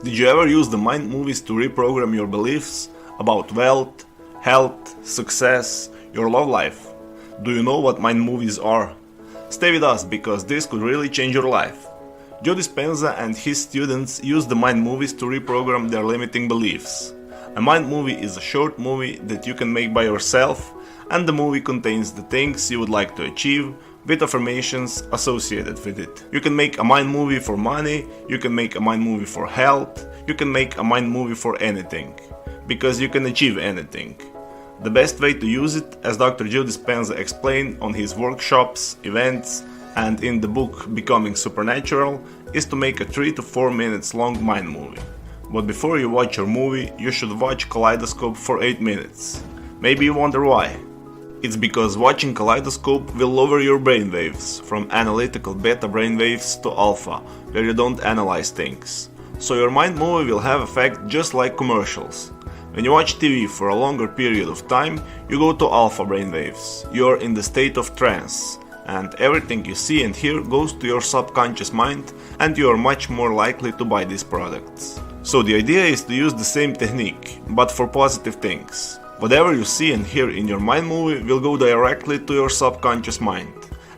Did you ever use the mind movies to reprogram your beliefs about wealth, health, success, your love life? Do you know what mind movies are? Stay with us because this could really change your life. Joe Dispenza and his students use the mind movies to reprogram their limiting beliefs. A mind movie is a short movie that you can make by yourself, and the movie contains the things you would like to achieve with affirmations associated with it. You can make a mind movie for money, you can make a mind movie for health, you can make a mind movie for anything, because you can achieve anything. The best way to use it, as Dr. Joe Dispenza explained on his workshops, events, and in the book Becoming Supernatural, is to make a 3 to 4 minutes long mind movie. But before you watch your movie, you should watch Kaleidoscope for 8 minutes. Maybe you wonder why. It's because watching Kaleidoscope will lower your brainwaves from analytical beta brainwaves to alpha, where you don't analyze things. So your mind movie will have effect just like commercials. When you watch TV for a longer period of time, you go to alpha brainwaves. You're in the state of trance, and everything you see and hear goes to your subconscious mind, and you are much more likely to buy these products. So the idea is to use the same technique, but for positive things. Whatever you see and hear in your mind movie will go directly to your subconscious mind.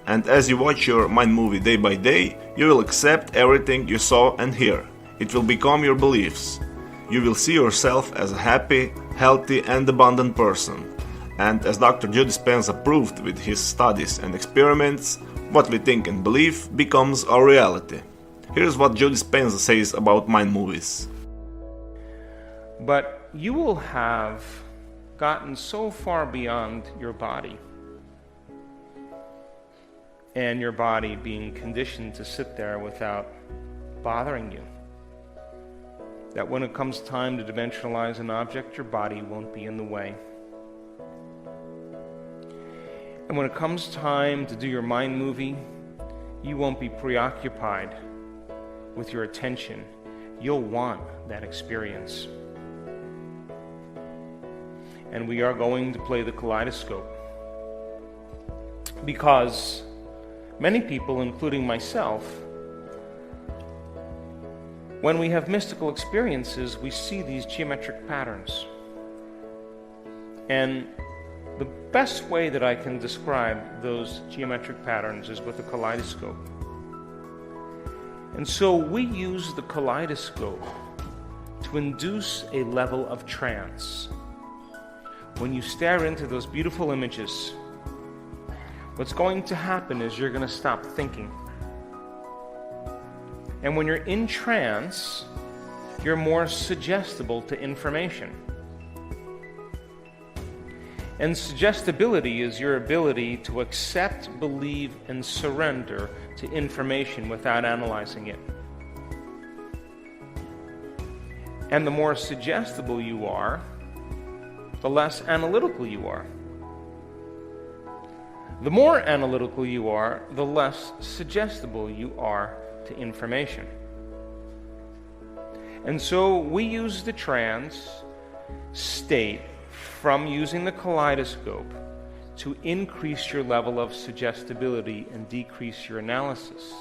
And as you watch your mind movie day by day, you will accept everything you saw and hear. It will become your beliefs. You will see yourself as a happy, healthy and abundant person. And as Dr. Joe Dispenza proved with his studies and experiments, what we think and believe becomes our reality. Here's what Joe Dispenza says about mind movies. But you will have gotten so far beyond your body, and your body being conditioned to sit there without bothering you, that when it comes time to dimensionalize an object, your body won't be in the way. And when it comes time to do your mind movie, you won't be preoccupied with your attention. You'll want that experience. And we are going to play the kaleidoscope, because many people, including myself, when we have mystical experiences, we see these geometric patterns. And the best way that I can describe those geometric patterns is with a kaleidoscope. And so we use the kaleidoscope to induce a level of trance. When you stare into those beautiful images, what's going to happen is you're going to stop thinking. And when you're in trance, you're more suggestible to information. And suggestibility is your ability to accept, believe, and surrender to information without analyzing it. And the more suggestible you are, the less analytical you are. The more analytical you are, the less suggestible you are to information. And so we use the trance state from using the kaleidoscope to increase your level of suggestibility and decrease your analysis.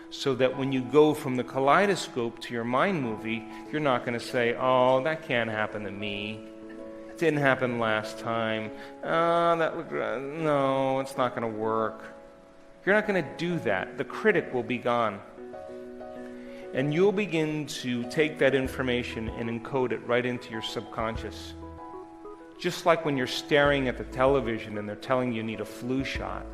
So that when you go from the kaleidoscope to your mind movie, you're not going to say, oh, that can't happen to me. It didn't happen last time. No, it's not going to work. You're not going to do that. The critic will be gone. And you'll begin to take that information and encode it right into your subconscious. Just like when you're staring at the television and they're telling you need a flu shot.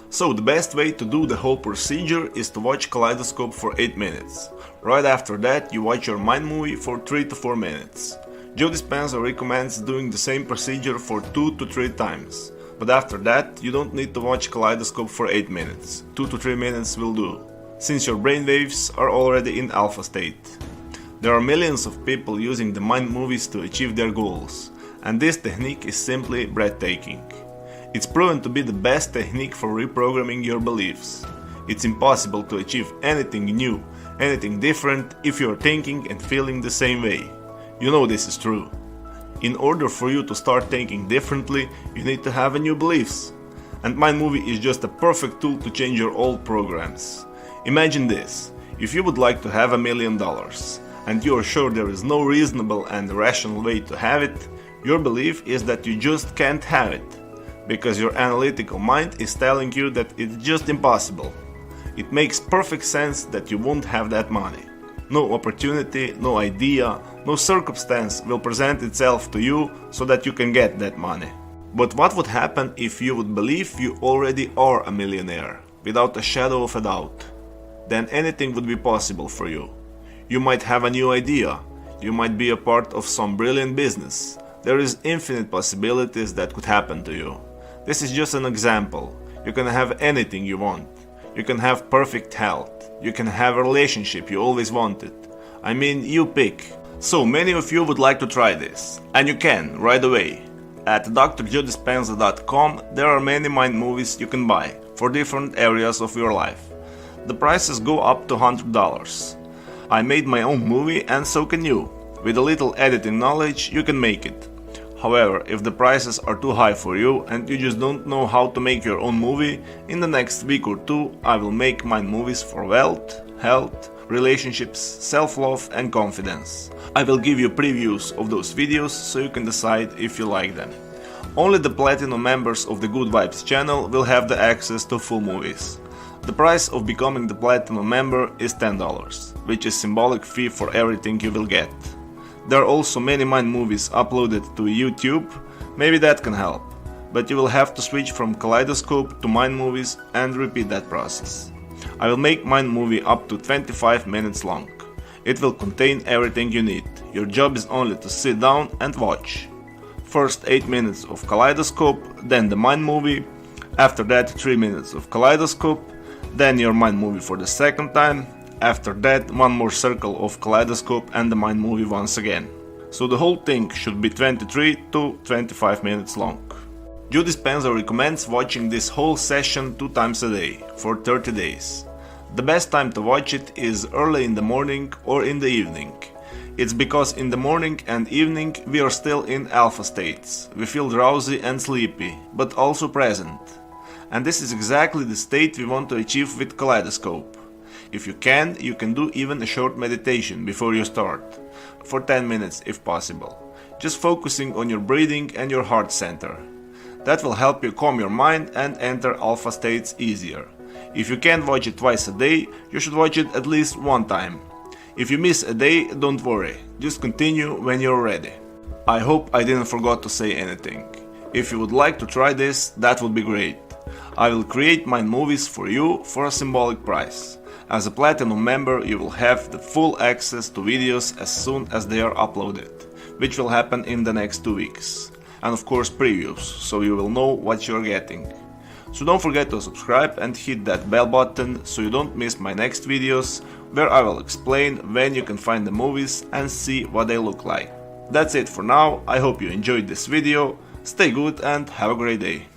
So the best way to do the whole procedure is to watch Kaleidoscope for 8 minutes. Right after that you watch your mind movie for 3 to 4 minutes. Joe Dispenza recommends doing the same procedure for 2 to 3 times. But after that you don't need to watch Kaleidoscope for 8 minutes. 2 to 3 minutes will do, since your brainwaves are already in alpha state. There are millions of people using the mind movies to achieve their goals, and this technique is simply breathtaking. It's proven to be the best technique for reprogramming your beliefs. It's impossible to achieve anything new, anything different if you're thinking and feeling the same way. You know this is true. In order for you to start thinking differently, you need to have a new beliefs. And Mind Movie is just a perfect tool to change your old programs. Imagine this: if you would like to have $1 million, and you are sure there is no reasonable and rational way to have it, your belief is that you just can't have it, because your analytical mind is telling you that it's just impossible. It makes perfect sense that you won't have that money. No opportunity, no idea, no circumstance will present itself to you so that you can get that money. But what would happen if you would believe you already are a millionaire, without a shadow of a doubt? Then anything would be possible for you. You might have a new idea, you might be a part of some brilliant business. There is infinite possibilities that could happen to you. This is just an example. You can have anything you want. You can have perfect health. You can have a relationship you always wanted. I mean, you pick. So many of you would like to try this, and you can right away. At drjoedispenza.com there are many mind movies you can buy for different areas of your life. The prices go up to $100. I made my own movie and so can you. With a little editing knowledge you can make it. However, if the prices are too high for you and you just don't know how to make your own movie, in the next week or two I will make mind movies for wealth, health, relationships, self-love and confidence. I will give you previews of those videos so you can decide if you like them. Only the platinum members of the Good Vibes channel will have the access to full movies. The price of becoming the platinum member is $10, which is symbolic fee for everything you will get. There are also many mind movies uploaded to YouTube, maybe that can help, but you will have to switch from Kaleidoscope to mind movies and repeat that process. I will make mind movie up to 25 minutes long. It will contain everything you need. Your job is only to sit down and watch. First 8 minutes of Kaleidoscope, then the mind movie, after that 3 minutes of Kaleidoscope, then your mind movie for the second time, after that one more circle of Kaleidoscope and the mind movie once again. So the whole thing should be 23 to 25 minutes long. Joe Dispenza recommends watching this whole session 2 times a day, for 30 days. The best time to watch it is early in the morning or in the evening. It's because in the morning and evening we are still in alpha states. We feel drowsy and sleepy, but also present. And this is exactly the state we want to achieve with Kaleidoscope. If you can do even a short meditation before you start, for 10 minutes if possible, just focusing on your breathing and your heart center. That will help you calm your mind and enter alpha states easier. If you can't watch it twice a day, you should watch it at least 1 time. If you miss a day, don't worry, just continue when you're ready. I hope I didn't forget to say anything. If you would like to try this, that would be great. I will create mind movies for you for a symbolic price. As a platinum member, you will have the full access to videos as soon as they are uploaded, which will happen in the next 2 weeks. And of course previews, so you will know what you are getting. So don't forget to subscribe and hit that bell button so you don't miss my next videos, where I will explain when you can find the movies and see what they look like. That's it for now. I hope you enjoyed this video. Stay good and have a great day.